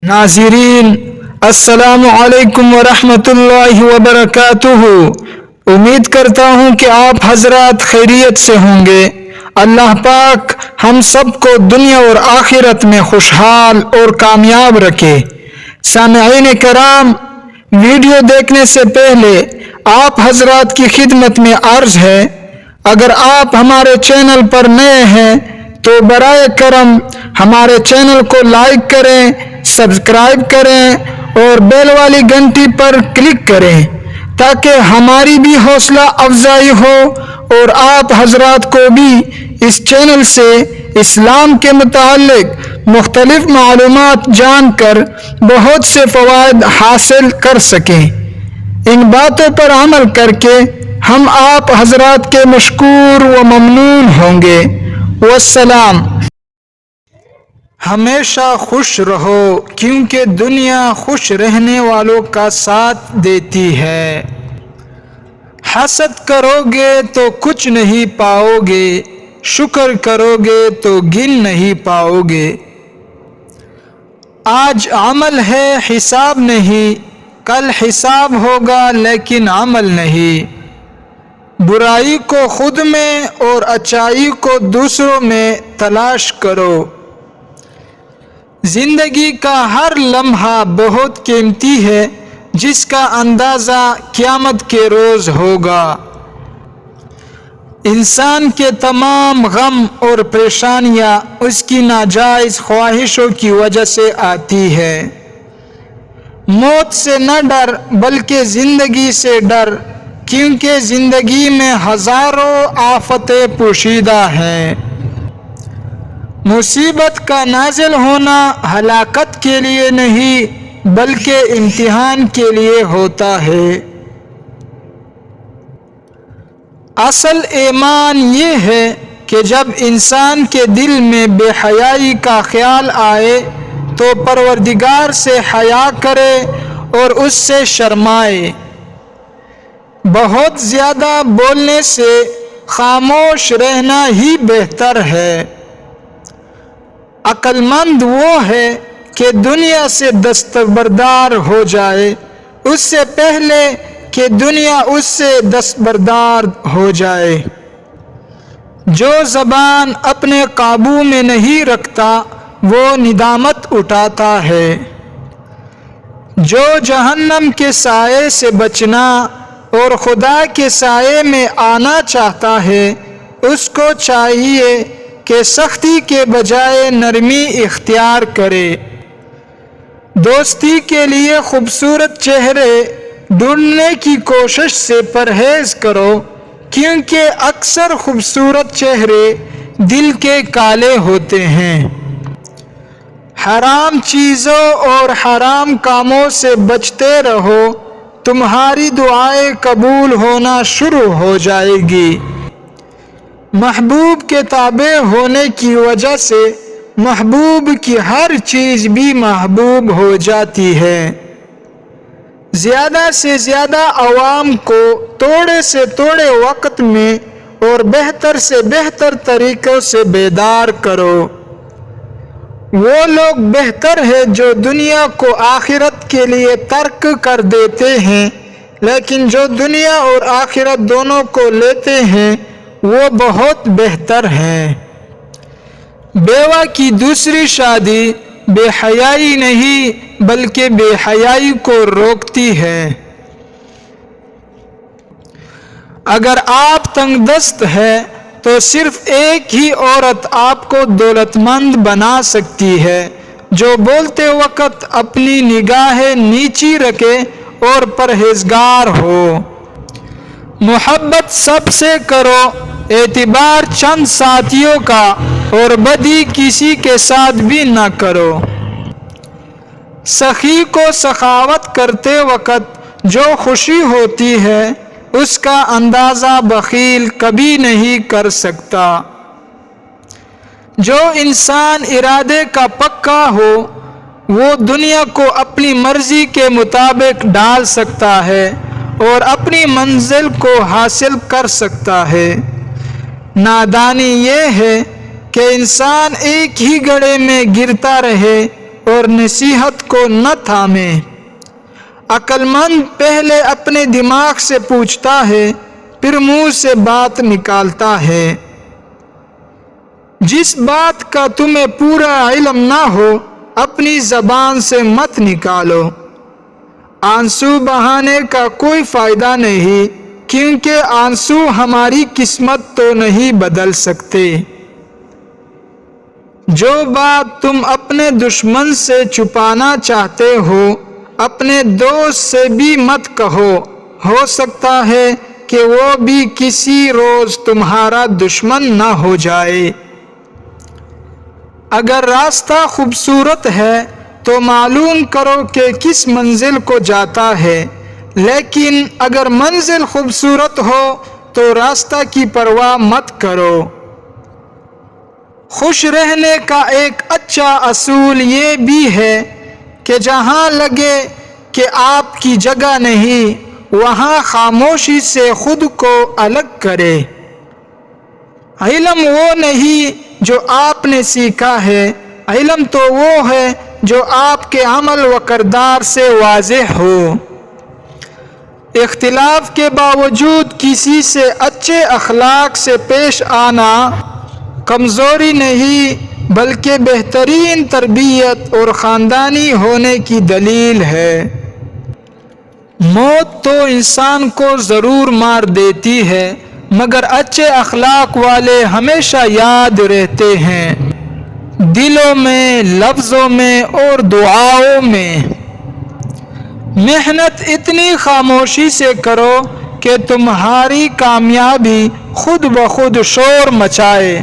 ناظرین السلام علیکم ورحمۃ اللہ وبرکاتہ۔ امید کرتا ہوں کہ آپ حضرات خیریت سے ہوں گے۔ اللہ پاک ہم سب کو دنیا اور آخرت میں خوشحال اور کامیاب رکھے۔ سامعین کرام، ویڈیو دیکھنے سے پہلے آپ حضرات کی خدمت میں عرض ہے، اگر آپ ہمارے چینل پر نئے ہیں تو برائے کرم ہمارے چینل کو لائک کریں، سبسکرائب کریں اور بیل والی گھنٹی پر کلک کریں تاکہ ہماری بھی حوصلہ افزائی ہو اور آپ حضرات کو بھی اس چینل سے اسلام کے متعلق مختلف معلومات جان کر بہت سے فوائد حاصل کر سکیں۔ ان باتوں پر عمل کر کے ہم آپ حضرات کے مشکور و ممنون ہوں گے۔ والسلام۔ ہمیشہ خوش رہو کیونکہ دنیا خوش رہنے والوں کا ساتھ دیتی ہے۔ حسد کرو گے تو کچھ نہیں پاؤ گے، شکر کرو گے تو گن نہیں پاؤ گے۔ آج عمل ہے حساب نہیں، کل حساب ہوگا لیکن عمل نہیں۔ برائی کو خود میں اور اچائی کو دوسروں میں تلاش کرو۔ زندگی کا ہر لمحہ بہت قیمتی ہے جس کا اندازہ قیامت کے روز ہوگا۔ انسان کے تمام غم اور پریشانیاں اس کی ناجائز خواہشوں کی وجہ سے آتی ہے۔ موت سے نہ ڈر بلکہ زندگی سے ڈر، کیونکہ زندگی میں ہزاروں آفتیں پوشیدہ ہیں۔ مصیبت کا نازل ہونا ہلاکت کے لیے نہیں بلکہ امتحان کے لیے ہوتا ہے۔ اصل ایمان یہ ہے کہ جب انسان کے دل میں بے حیائی کا خیال آئے تو پروردگار سے حیا کرے اور اس سے شرمائے۔ بہت زیادہ بولنے سے خاموش رہنا ہی بہتر ہے۔ عقل مند وہ ہے کہ دنیا سے دستبردار ہو جائے اس سے پہلے کہ دنیا اس سے دستبردار ہو جائے۔ جو زبان اپنے قابو میں نہیں رکھتا وہ ندامت اٹھاتا ہے۔ جو جہنم کے سائے سے بچنا اور خدا کے سائے میں آنا چاہتا ہے اس کو چاہیے کہ سختی کے بجائے نرمی اختیار کرے۔ دوستی کے لیے خوبصورت چہرے ڈھونڈنے کی کوشش سے پرہیز کرو، کیونکہ اکثر خوبصورت چہرے دل کے کالے ہوتے ہیں۔ حرام چیزوں اور حرام کاموں سے بچتے رہو، تمہاری دعائیں قبول ہونا شروع ہو جائے گی۔ محبوب کے تابع ہونے کی وجہ سے محبوب کی ہر چیز بھی محبوب ہو جاتی ہے۔ زیادہ سے زیادہ عوام کو تھوڑے سے تھوڑے وقت میں اور بہتر سے بہتر طریقوں سے بیدار کرو۔ وہ لوگ بہتر ہیں جو دنیا کو آخرت کے لیے ترک کر دیتے ہیں، لیکن جو دنیا اور آخرت دونوں کو لیتے ہیں وہ بہت بہتر ہیں۔ بیوہ کی دوسری شادی بے حیائی نہیں بلکہ بے حیائی کو روکتی ہے۔ اگر آپ تنگ دست ہیں تو صرف ایک ہی عورت آپ کو دولت مند بنا سکتی ہے، جو بولتے وقت اپنی نگاہیں نیچی رکھے اور پرہیزگار ہو۔ محبت سب سے کرو، اعتبار چند ساتھیوں کا اور بدی کسی کے ساتھ بھی نہ کرو۔ سخی کو سخاوت کرتے وقت جو خوشی ہوتی ہے اس کا اندازہ بخیل کبھی نہیں کر سکتا۔ جو انسان ارادے کا پکا ہو وہ دنیا کو اپنی مرضی کے مطابق ڈال سکتا ہے اور اپنی منزل کو حاصل کر سکتا ہے۔ نادانی یہ ہے کہ انسان ایک ہی گڑھے میں گرتا رہے اور نصیحت کو نہ تھامے۔ عقل مند پہلے اپنے دماغ سے پوچھتا ہے، پھر منہ سے بات نکالتا ہے۔ جس بات کا تمہیں پورا علم نہ ہو اپنی زبان سے مت نکالو۔ آنسو بہانے کا کوئی فائدہ نہیں، کیونکہ آنسو ہماری قسمت تو نہیں بدل سکتے۔ جو بات تم اپنے دشمن سے چھپانا چاہتے ہو اپنے دوست سے بھی مت کہو، ہو سکتا ہے کہ وہ بھی کسی روز تمہارا دشمن نہ ہو جائے۔ اگر راستہ خوبصورت ہے تو معلوم کرو کہ کس منزل کو جاتا ہے، لیکن اگر منزل خوبصورت ہو تو راستہ کی پرواہ مت کرو۔ خوش رہنے کا ایک اچھا اصول یہ بھی ہے کہ جہاں لگے کہ آپ کی جگہ نہیں وہاں خاموشی سے خود کو الگ کرے۔ علم وہ نہیں جو آپ نے سیکھا ہے، علم تو وہ ہے جو آپ کے عمل و کردار سے واضح ہو۔ اختلاف کے باوجود کسی سے اچھے اخلاق سے پیش آنا کمزوری نہیں بلکہ بہترین تربیت اور خاندانی ہونے کی دلیل ہے۔ موت تو انسان کو ضرور مار دیتی ہے، مگر اچھے اخلاق والے ہمیشہ یاد رہتے ہیں، دلوں میں، لفظوں میں اور دعاؤں میں۔ محنت اتنی خاموشی سے کرو کہ تمہاری کامیابی خود بخود شور مچائے۔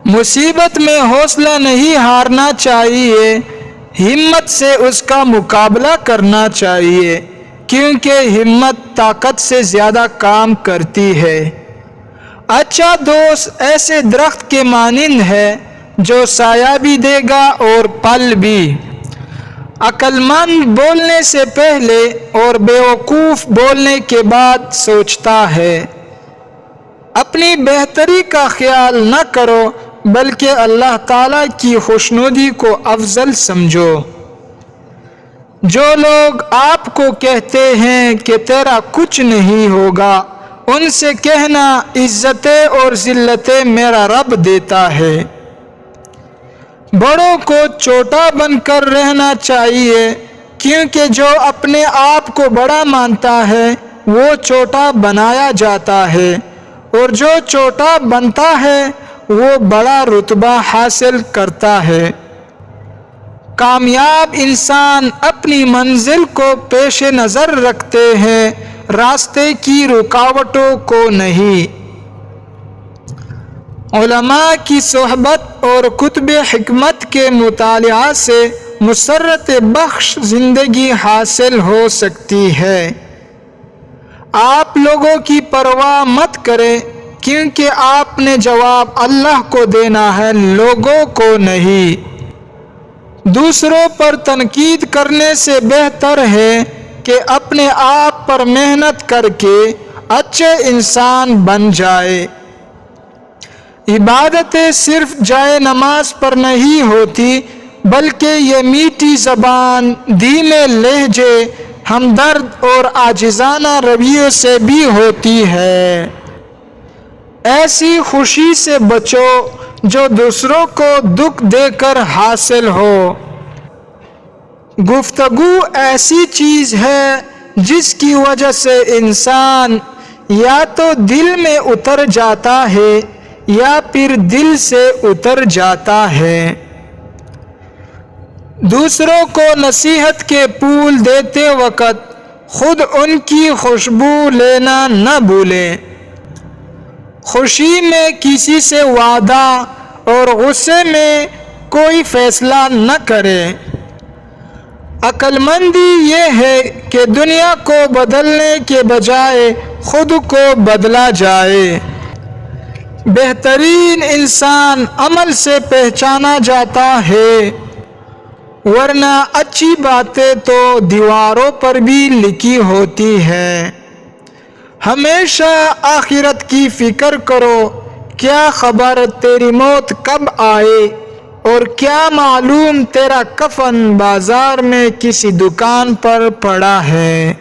مصیبت میں حوصلہ نہیں ہارنا چاہیے، ہمت سے اس کا مقابلہ کرنا چاہیے، کیونکہ ہمت طاقت سے زیادہ کام کرتی ہے۔ اچھا دوست ایسے درخت کے مانند ہے جو سایہ بھی دے گا اور پھل بھی۔ عقل مند بولنے سے پہلے اور بیوقوف بولنے کے بعد سوچتا ہے۔ اپنی بہتری کا خیال نہ کرو بلکہ اللہ تعالیٰ کی خوشنودی کو افضل سمجھو۔ جو لوگ آپ کو کہتے ہیں کہ تیرا کچھ نہیں ہوگا، ان سے کہنا عزتیں اور ذلتیں میرا رب دیتا ہے۔ بڑوں کو چھوٹا بن کر رہنا چاہیے، کیونکہ جو اپنے آپ کو بڑا مانتا ہے وہ چھوٹا بنایا جاتا ہے، اور جو چھوٹا بنتا ہے وہ بڑا رتبہ حاصل کرتا ہے۔ کامیاب انسان اپنی منزل کو پیش نظر رکھتے ہیں، راستے کی رکاوٹوں کو نہیں۔ علماء کی صحبت اور کتب حکمت کے مطالعہ سے مسرت بخش زندگی حاصل ہو سکتی ہے۔ آپ لوگوں کی پرواہ مت کریں، کیونکہ آپ نے جواب اللہ کو دینا ہے، لوگوں کو نہیں۔ دوسروں پر تنقید کرنے سے بہتر ہے کہ اپنے آپ پر محنت کر کے اچھے انسان بن جائے۔ عبادتیں صرف جائے نماز پر نہیں ہوتی، بلکہ یہ میٹھی زبان، دھیمے لہجے، ہمدرد اور عاجزانہ رویے سے بھی ہوتی ہے۔ ایسی خوشی سے بچو جو دوسروں کو دکھ دے کر حاصل ہو۔ گفتگو ایسی چیز ہے جس کی وجہ سے انسان یا تو دل میں اتر جاتا ہے یا پھر دل سے اتر جاتا ہے۔ دوسروں کو نصیحت کے پھول دیتے وقت خود ان کی خوشبو لینا نہ بھولیں۔ خوشی میں کسی سے وعدہ اور غصے میں کوئی فیصلہ نہ کریں۔ عقل مندی یہ ہے کہ دنیا کو بدلنے کے بجائے خود کو بدلا جائے۔ بہترین انسان عمل سے پہچانا جاتا ہے، ورنہ اچھی باتیں تو دیواروں پر بھی لکھی ہوتی ہیں۔ ہمیشہ آخرت کی فکر کرو، کیا خبر تیری موت کب آئے، اور کیا معلوم تیرا کفن بازار میں کسی دکان پر پڑا ہے۔